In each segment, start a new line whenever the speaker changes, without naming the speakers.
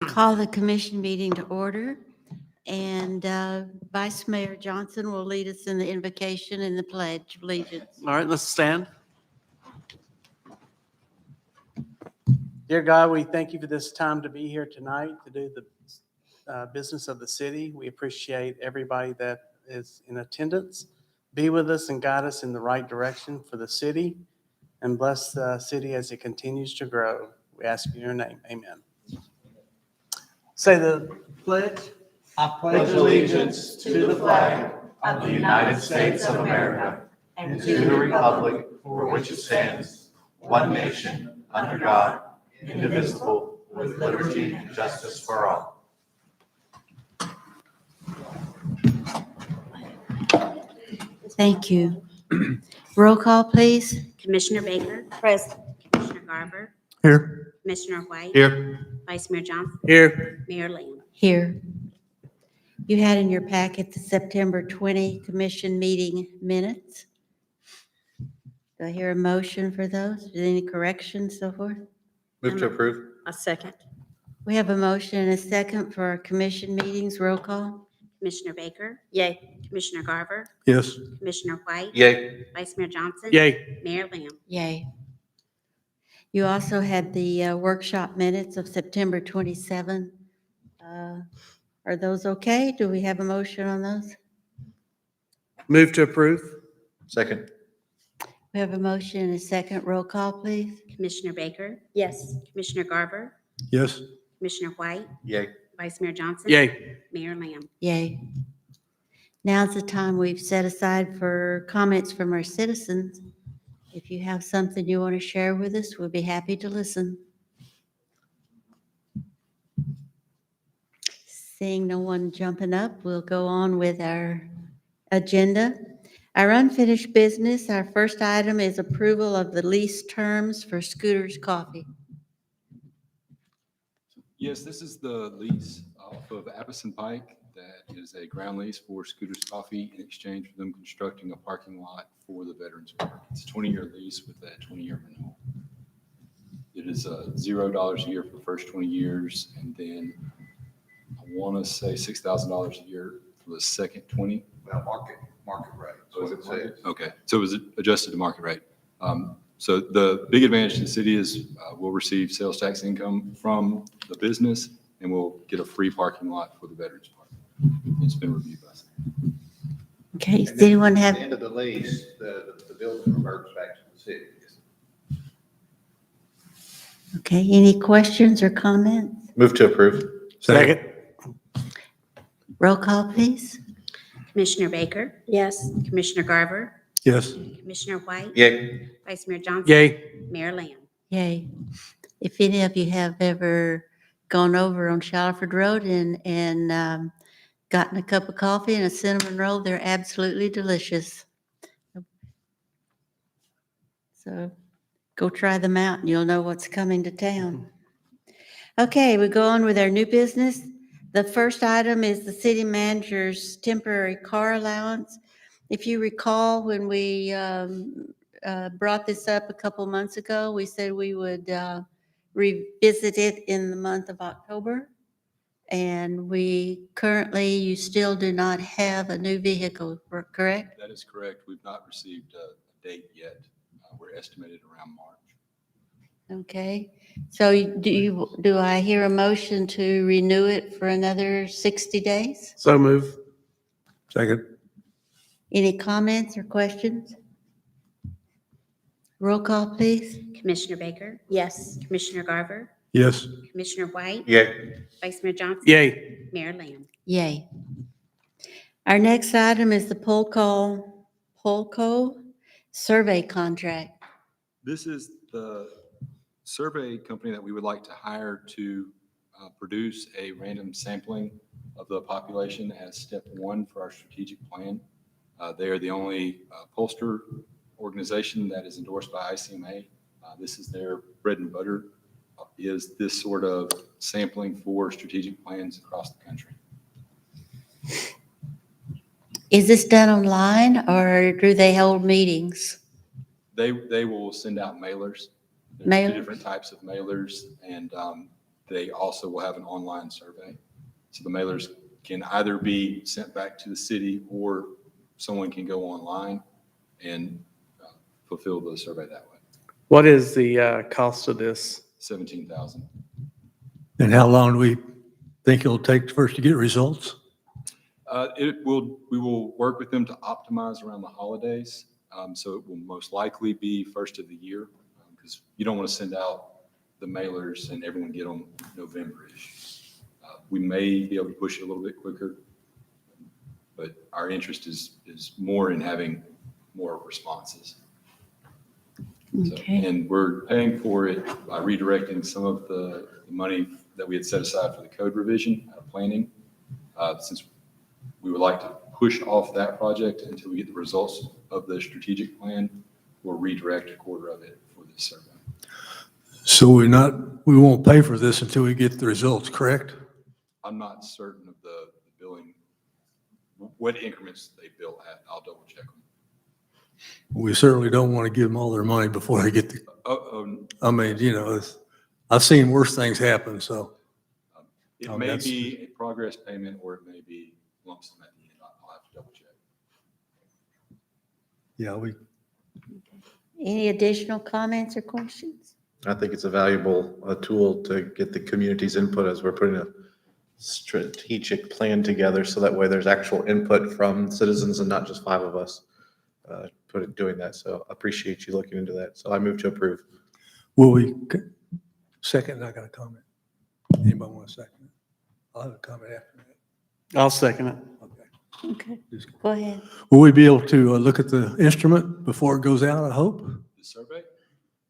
Call the commission meeting to order, and Vice Mayor Johnson will lead us in the invocation and the pledge of allegiance.
All right, let's stand. Dear God, we thank you for this time to be here tonight to do the business of the city. We appreciate everybody that is in attendance. Be with us and guide us in the right direction for the city, and bless the city as it continues to grow. We ask in your name. Amen. Say the pledge.
I pledge allegiance to the flag of the United States of America and to the republic for which it stands, one nation, under God, indivisible, with liberty and justice for all.
Thank you. Roll call, please.
Commissioner Baker.
Present.
Commissioner Garver.
Here.
Commissioner White.
Here.
Vice Mayor Johnson.
Here.
Mayor Lamb.
Here. You had in your packet the September 20 commission meeting minutes. Do I hear a motion for those? Is there any corrections, so forth?
Move to approve.
A second.
We have a motion and a second for our commission meetings. Roll call.
Commissioner Baker.
Yay.
Commissioner Garver.
Yes.
Commissioner White.
Yay.
Vice Mayor Johnson.
Yay.
Mayor Lamb.
Yay. You also had the workshop minutes of September 27. Are those okay? Do we have a motion on those?
Move to approve.
Second.
We have a motion and a second. Roll call, please.
Commissioner Baker,
Yes.
Commissioner Garver,
Yes.
Commissioner White,
Yay.
Vice Mayor Johnson.
Yay.
Mayor Lamb.
Yay. Now's the time we've set aside for comments from our citizens. If you have something you want to share with us, we'll be happy to listen. Seeing no one jumping up, we'll go on with our agenda. Our unfinished business, our first item is approval of the lease terms for Scooter's Coffee.
Yes, this is the lease off of Appison Pike. That is a ground lease for Scooter's Coffee in exchange for them constructing a parking lot for the Veterans Park. It's a 20-year lease with a 20-year renewal. It is $0 a year for the first 20 years, and then I want to say $6,000 a year for the second 20.
Well, market rate.
So is
That's
it
what it
market?
says.
Okay, so it was adjusted to market rate. So the big advantage to the city is we'll receive sales tax income from the business, and we'll get a free parking lot for the Veterans Park. It's been reviewed by us.
Okay, does
And then
anyone
At
have,
the end of the lease, the building reverts back to the city.
okay, any questions or comments?
Move to approve.
Second.
Roll call, please.
Commissioner Baker. Yes. Commissioner Garver,
Yes.
Commissioner White.
Yay.
Vice Mayor Johnson.
Yay.
Mayor Lamb.
Yay. If any of you have ever gone over on Shalford Road and gotten a cup of coffee and a cinnamon roll, they're absolutely delicious. So go try them out and you'll know what's coming to town. Okay, we go on with our new business. The first item is the city manager's temporary car allowance. If you recall, when we brought this up a couple months ago, we said we would revisit it in the month of October. And you still do not have a new vehicle, correct?
That is correct. We've not received a date yet. We're estimated around March.
Okay, so do I hear a motion to renew it for another 60 days?
So move.
Second.
Any comments or questions? Roll call, please.
Commissioner Baker. Yes. Commissioner Garver,
Yes.
Commissioner White.
Yay.
Vice Mayor Johnson.
Yay.
Mayor Lamb.
Yay. Our next item is the Polco survey contract.
This is the survey company that we would like to hire to produce a random sampling of the population as step one for our strategic plan. They are the only pollster organization that is endorsed by ICMA. This is their bread and butter, is this sort of sampling for strategic plans across the country.
Is this done online or do they hold meetings?
They will send out mailers. There's
Mailers?
two different types of mailers, and they also will have an online survey. So the mailers can either be sent back to the city or someone can go online and fulfill the survey that way.
What is the cost of this?
$17,000.
And how long do we think it'll take for us to get results?
We will work with them to optimize around the holidays. So it will most likely be first of the year because you don't want to send out the mailers and everyone get them November-ish. We may be able to push it a little bit quicker, but our interest is more in having more responses. So,
Okay.
and we're paying for it by redirecting some of the money that we had set aside for the code revision out of planning. Since we would like to push off that project until we get the results of the strategic plan, we'll redirect a quarter of it for this survey.
So we won't pay for this until we get the results, correct?
I'm not certain of the billing, what increments they bill at. I'll double check them.
We certainly don't want to give them all their money before they get the, I mean, I've seen worse things happen, so.
It
Oh,
may
that's-
be a progress payment or it may be lump sum at the end. I'll have to double check.
Yeah,
Any additional comments or questions?
I think it's a valuable tool to get the community's input as we're putting strategic plan together so that way there's actual input from citizens and not just 5 of us doing that. So I appreciate you looking into that. So I move to approve.
Will we, second, I got a comment. Anybody want a second? I'll have a comment after that.
I'll second it.
Okay.
Okay,
Just-
go ahead.
Will we be able to look at the instrument before it goes out, I hope?
The survey?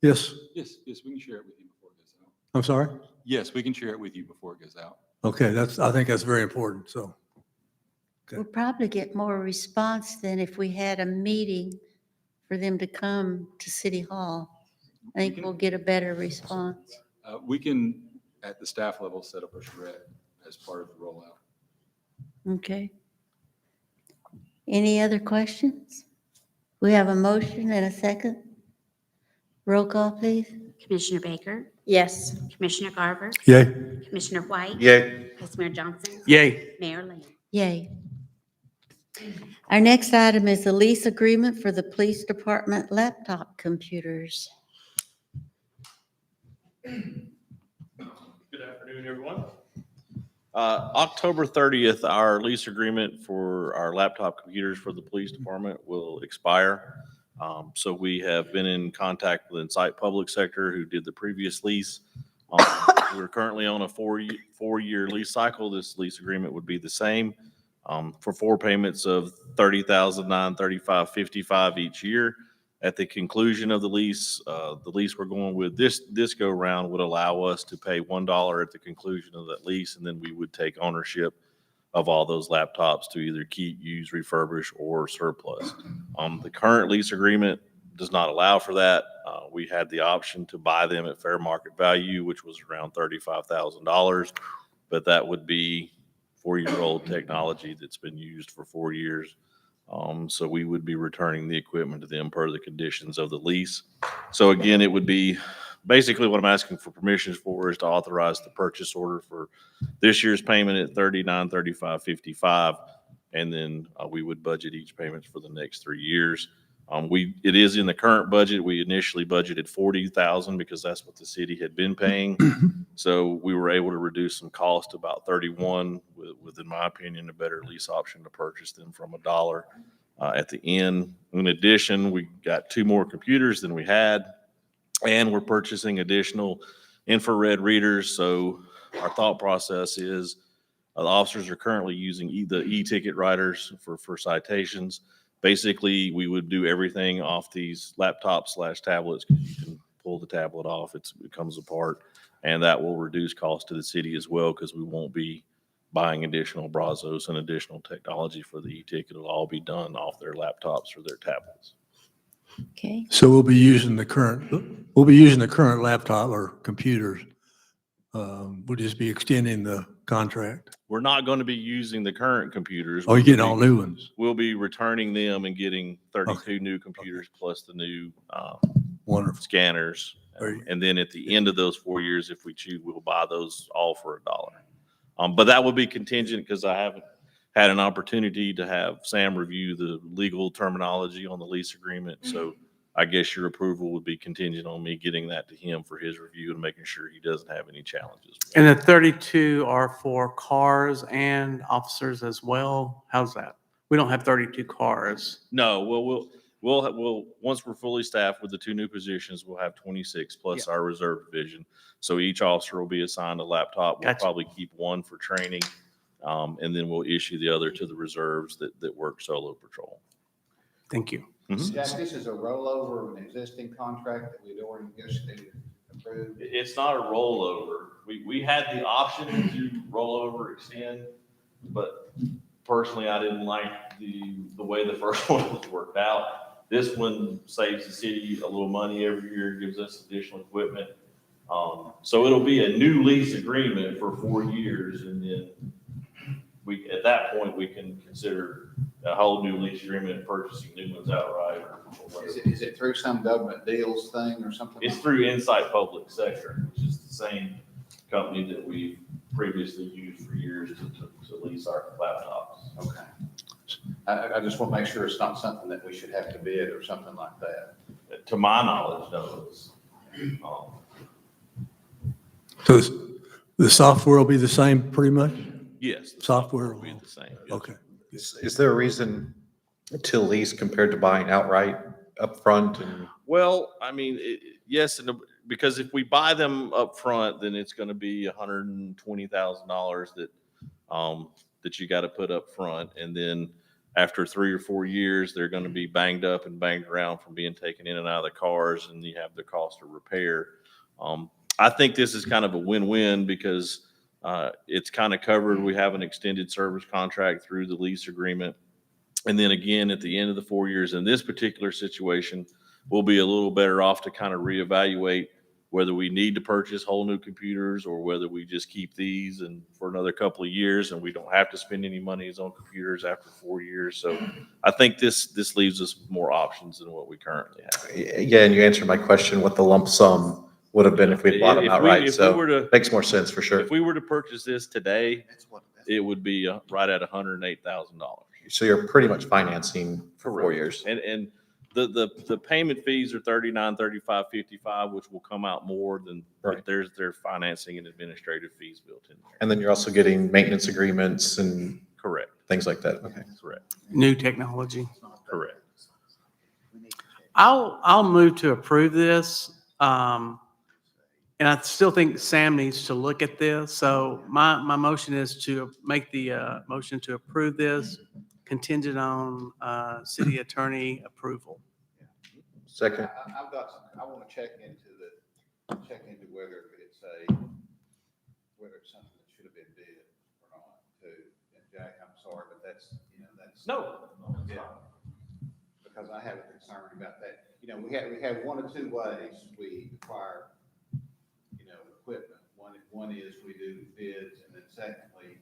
Yes,
Yes, we can share it with you before it goes out.
I'm sorry?
Yes, we can share it with you before it goes out.
Okay, I think that's very important, so.
We'll probably get more response than if we had a meeting for them to come to City Hall. I think we'll get a better response.
We can, at the staff level, set up a charrette as part of the rollout.
Okay. Any other questions? We have a motion and a second. Roll call, please.
Commissioner Baker,
Yes.
Commissioner Garver,
Yay.
Commissioner White,
Yay.
Vice Mayor Johnson,
Yay.
Mayor Lamb.
Yay. Our next item is the lease agreement for the police department laptop computers.
Good afternoon, everyone. October 30th, our lease agreement for our laptop computers for the police department will expire. So we have been in contact with Insight Public Sector, who did the previous lease. We're currently on a four-year lease cycle. This lease agreement would be the same for 4 payments of $30,935.55 each year. At the conclusion of the lease we're going with this go round would allow us to pay $1 at the conclusion of that lease, and then we would take ownership of all those laptops to either keep, use, refurbish, or surplus. The current lease agreement does not allow for that. We had the option to buy them at fair market value, which was around $35,000, but that would be 4-year-old technology that's been used for 4 years. So we would be returning the equipment to them per the conditions of the lease. So again, it would be basically what I'm asking for permissions for is to authorize the purchase order for this year's payment at $39,35.55, and then we would budget each payment for the next 3 years. It is in the current budget. We initially budgeted $40,000 because that's what the city had been paying. So we were able to reduce some cost to about $31, with, in my opinion, a better lease option to purchase them from $1 at the end. In addition, we got 2 more computers than we had, and we're purchasing additional infrared readers. So our thought process is the officers are currently using the e-ticket writers for citations. Basically, we would do everything off these laptops/tablets because you can pull the tablet off. It comes apart, and that will reduce cost to the city as well because we won't be buying additional Brazos and additional technology for the e-ticket. It'll all be done off their laptops or their tablets.
Okay,
So we'll be using the current laptop or computers. We'll just be extending the contract.
We're not going to be using the current computers.
Oh, you're getting all new ones.
We'll be returning them and getting 32 new computers plus the new
Wonderful.
scanners.
Very-
And then at the end of those 4 years, if we choose, we'll buy those all for $1. But that will be contingent because I haven't had an opportunity to have Sam review the legal terminology on the lease agreement. So I guess your approval would be contingent on me getting that to him for his review and making sure he doesn't have any challenges.
And the 32 are for cars and officers as well? How's that? We don't have 32 cars.
No, we'll once we're fully staffed with the 2 new positions, we'll have 26 plus our reserve division. So each officer will be assigned a laptop. We'll
Gotcha.
probably keep 1 for training, and then we'll issue the other to the reserves that work solo patrol.
Thank you.
Jack, this is a rollover of an existing contract that we'd already negotiated and approved.
It's not a rollover. We had the option to roll over, extend, but personally, I didn't like the way the first one was worked out. This one saves the city a little money every year, gives us additional equipment. So it'll be a new lease agreement for 4 years, and then at that point, we can consider a whole new lease agreement, purchasing new ones outright. Or whatever.
Is it through some government deals thing or something?
It's
like
through Insight Public Sector, which is the same company that we've previously used for years to lease our laptops.
that? Okay. I just want to make sure it's not something that we should have to bid or something like that.
To my knowledge, no.
So the software will be the same pretty much?
Yes. the
Software
will be
will-
the same. yes.
Okay.
Is there a reason to lease compared to buying outright upfront? And
Well, I mean, yes, because if we buy them up front, then it's going to be $120,000 that you got to put up front. And then after 3 or 4 years, they're going to be banged up and banged around from being taken in and out of the cars, and you have the cost of repair. I think this is kind of a win-win because it's kind of covered. We have an extended service contract through the lease agreement. And then again, at the end of the 4 years, in this particular situation, we'll be a little better off to kind of reevaluate whether we need to purchase whole new computers or whether we just keep these and for another couple of years and we don't have to spend any monies on computers after 4 years. So I think this leaves us with more options than what we currently have.
yeah, and you answered my question, what the lump sum would have been if we bought them
If we-
outright.
if we
So
were to-
makes more sense for sure.
If we were to purchase this today, it would be right at $108,000.
So you're pretty much financing for 4
Correct.
years.
And the payment fees are 39, 35, 55, which will come out more than,
Right.
but there's financing and administrative fees built in there.
And then you're also getting maintenance agreements and
Correct,
things like that. Okay.
correct,
New technology.
correct.
I'll move to approve this. And I still think Sam needs to look at this. So my motion is to make the motion to approve this contingent on city attorney approval.
Second.
I've got, I want to check into whether it's something that should have been bid or not too. And Jack, I'm sorry, but that's.
No.
Yeah. Because I have a concern about that. We have one or two ways we acquire, equipment. One is we do bids, and then secondly,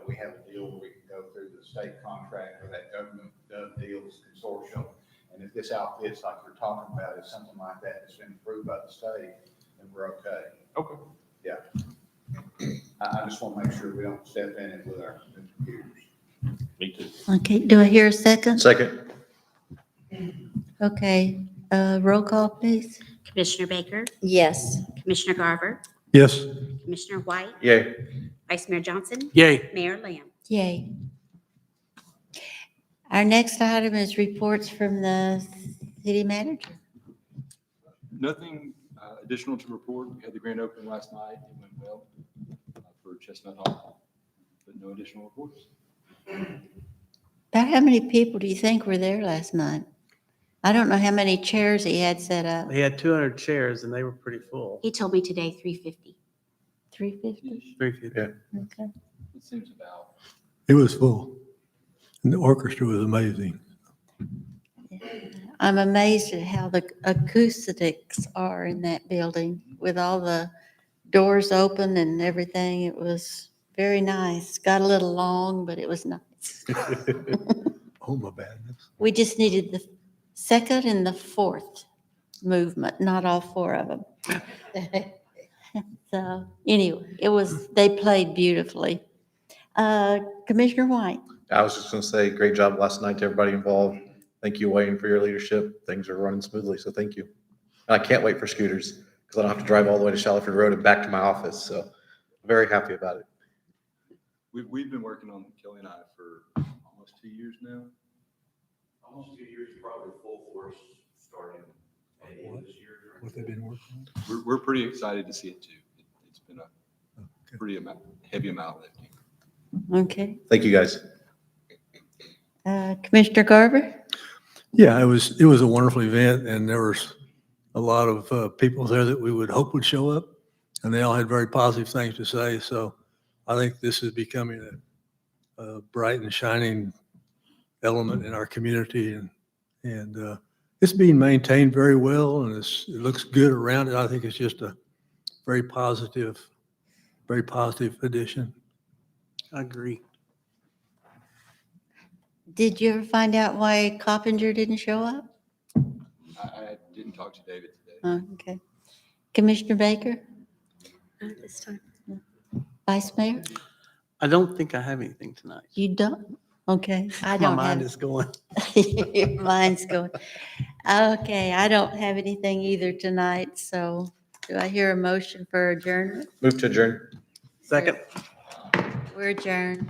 we have a deal where we can go through the state contract or that government deals consortium. And if this outfits like you're talking about is something like that that's been approved by the state, then we're okay.
Okay.
Yeah. I just want to make sure we don't step in it with our computers.
Me too.
Okay, do I hear a second?
Second.
Okay, roll call, please.
Commissioner Baker,
Yes.
Commissioner Garver,
Yes.
Commissioner White,
Yay.
Vice Mayor Johnson,
Yay.
Mayor Lamb.
Yay. Our next item is reports from the city manager.
Nothing additional to report. We had the grand opening last night. It went well for Chestnut Hall, but no additional reports.
About how many people do you think were there last night? I don't know how many chairs he had set up.
They had 200 chairs and they were pretty full.
He told me today 350.
350?
350.
Yeah.
Okay.
It seems about.
It was full. And the orchestra was amazing.
I'm amazed at how the acoustics are in that building with all the doors open and everything. It was very nice. Got a little long, but it was nice.
Oh, my badness.
We just needed the second and the fourth movement, not all four of them. So anyway, they played beautifully. Commissioner White.
I was just going to say, great job last night to everybody involved. Thank you, Wayne, for your leadership. Things are running smoothly, so thank you. And I can't wait for scooters because I don't have to drive all the way to Shaliford Road and back to my office. So I'm very happy about it.
We've been working on Kelly and I for almost 2 years now.
Almost 2 years, probably full force starting at the end of this year.
What they've been working on?
We're pretty excited to see it too. It's been a
Okay.
pretty heavy amount of lifting.
Okay.
Thank you, guys.
Commissioner Garver?
Yeah, it was a wonderful event, and there was a lot of people there that we would hope would show up, and they all had very positive things to say. So I think this is becoming a bright and shining element in our community, and it's being maintained very well, and it looks good around it. I think it's just a very positive addition.
I agree.
Did you ever find out why Coppinger didn't show up?
I didn't talk to David today.
Oh, okay. Commissioner Baker?
Not this time.
Vice Mayor?
I don't think I have anything tonight.
You don't? Okay, I
My
don't
mind
have.
is going.
Your mind's going. Okay, I don't have anything either tonight, so do I hear a motion for adjournment?
Move to adjourn.
Second.
We're adjourned.